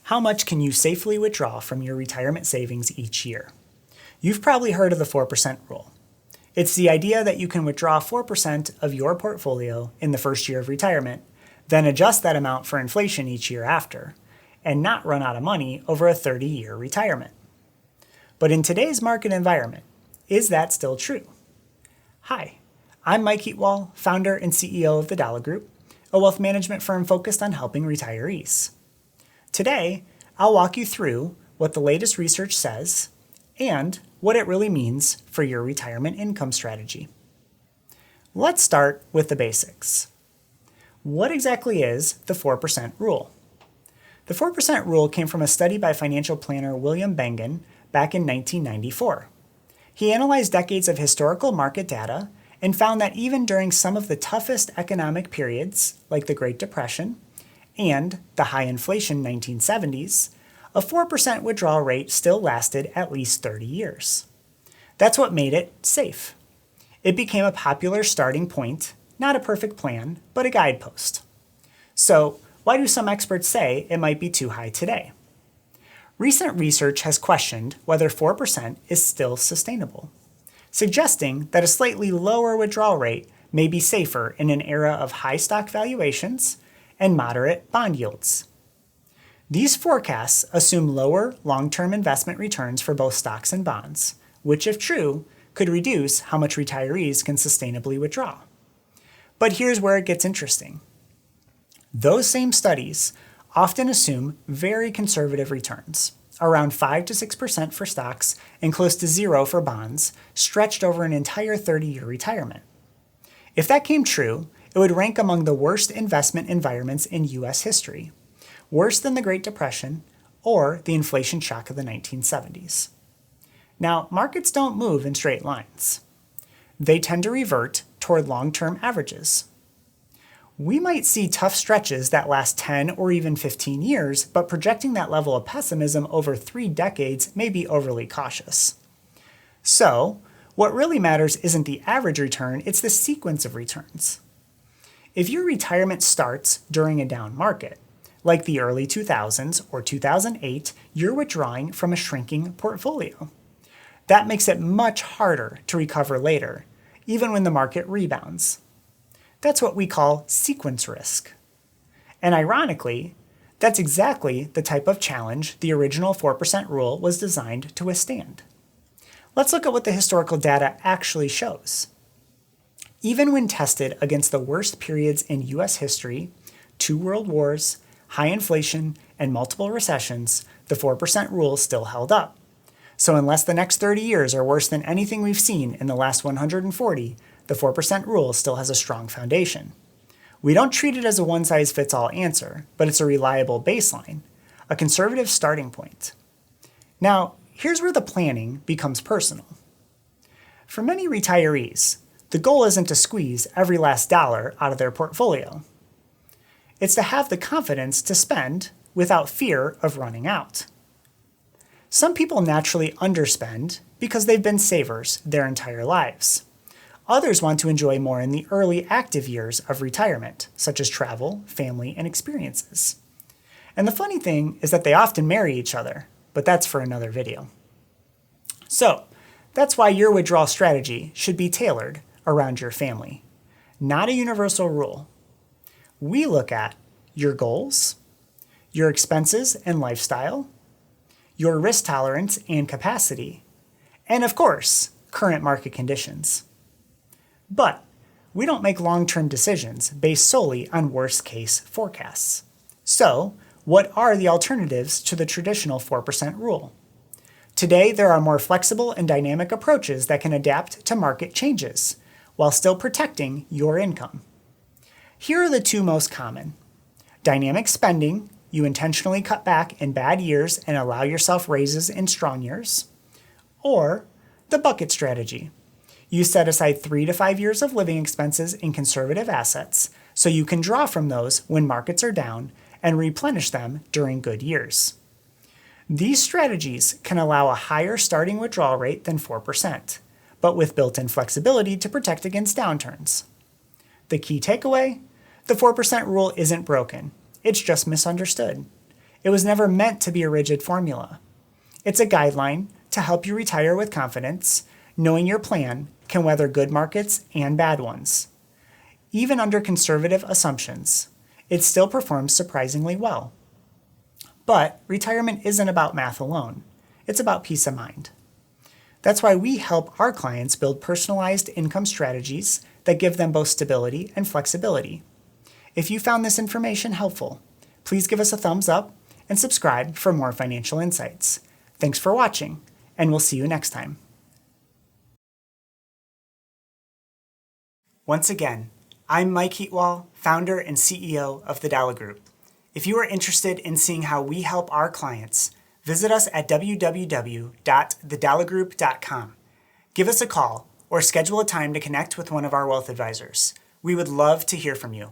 How much can you safely withdraw from your retirement savings each year? You've probably heard of the 4% rule. It's the idea that you can withdraw 4% of your portfolio in the first year of retirement, then adjust that amount for inflation each year after, and not run out of money over a 30-year retirement. But in today's market environment, is that still true? Hi, I'm Mike Heatwole, founder and CEO of the Dala Group, a wealth management firm focused on helping retirees. Today, I'll walk you through what the latest research says and what it really means for your retirement income strategy. Let's start with the basics. What exactly is the 4% rule? The 4% rule came from a study by financial planner William Bengen back in 1994. He analyzed decades of historical market data and found that even during some of the toughest economic periods, like the Great Depression and the high inflation 1970s, a 4% withdrawal rate still lasted at least 30 years. That's what made it safe. It became a popular starting point, not a perfect plan, but a guidepost. So, why do some experts say it might be too high today? Recent research has questioned whether 4% is still sustainable, suggesting that a slightly lower withdrawal rate may be safer in an era of high stock valuations and moderate bond yields. These forecasts assume lower long-term investment returns for both stocks and bonds, which, if true, could reduce how much retirees can sustainably withdraw. But here's where it gets interesting. Those same studies often assume very conservative returns, around 5 to 6% for stocks and close to 0 for bonds, stretched over an entire 30-year retirement. If that came true, it would rank among the worst investment environments in U.S. history, worse than the Great Depression or the inflation shock of the 1970s. Now, markets don't move in straight lines. They tend to revert toward long-term averages. We might see tough stretches that last 10 or even 15 years, but projecting that level of pessimism over 3 decades may be overly cautious. So, what really matters isn't the average return, it's the sequence of returns. If your retirement starts during a down market, like the early 2000s or 2008, you're withdrawing from a shrinking portfolio. That makes it much harder to recover later, even when the market rebounds. That's what we call sequence risk. And ironically, that's exactly the type of challenge the original 4% rule was designed to withstand. Let's look at what the historical data actually shows. Even when tested against the worst periods in U.S. history, 2 world wars, high inflation, and multiple recessions, the 4% rule still held up. So unless the next 30 years are worse than anything we've seen in the last 140, the 4% rule still has a strong foundation. We don't treat it as a one-size-fits-all answer, but it's a reliable baseline, a conservative starting point. Now, here's where the planning becomes personal. For many retirees, the goal isn't to squeeze every last dollar out of their portfolio. It's to have the confidence to spend without fear of running out. Some people naturally underspend because they've been savers their entire lives. Others want to enjoy more in the early active years of retirement, such as travel, family, and experiences. And the funny thing is that they often marry each other, but that's for another video. So, that's why your withdrawal strategy should be tailored around your family, not a universal rule. We look at your goals, your expenses and lifestyle, your risk tolerance and capacity, and of course, current market conditions. But we don't make long-term decisions based solely on worst-case forecasts. So, what are the alternatives to the traditional 4% rule? Today, there are more flexible and dynamic approaches that can adapt to market changes while still protecting your income. Here are the 2 most common. Dynamic spending, you intentionally cut back in bad years and allow yourself raises in strong years. Or the bucket strategy. You set aside 3 to 5 years of living expenses in conservative assets so you can draw from those when markets are down and replenish them during good years. These strategies can allow a higher starting withdrawal rate than 4%, but with built-in flexibility to protect against downturns. The key takeaway? The 4% rule isn't broken. It's just misunderstood. It was never meant to be a rigid formula. It's a guideline to help you retire with confidence, knowing your plan can weather good markets and bad ones. Even under conservative assumptions, it still performs surprisingly well. But retirement isn't about math alone. It's about peace of mind. That's why we help our clients build personalized income strategies that give them both stability and flexibility. If you found this information helpful, please give us a thumbs up and subscribe for more financial insights. Thanks for watching, and we'll see you next time. Once again, I'm Mike Heatwole, founder and CEO of the Dala Group. If you are interested in seeing how we help our clients, visit us at www.thedalagroup.com. Give us a call or schedule a time to connect with one of our wealth advisors. We would love to hear from you.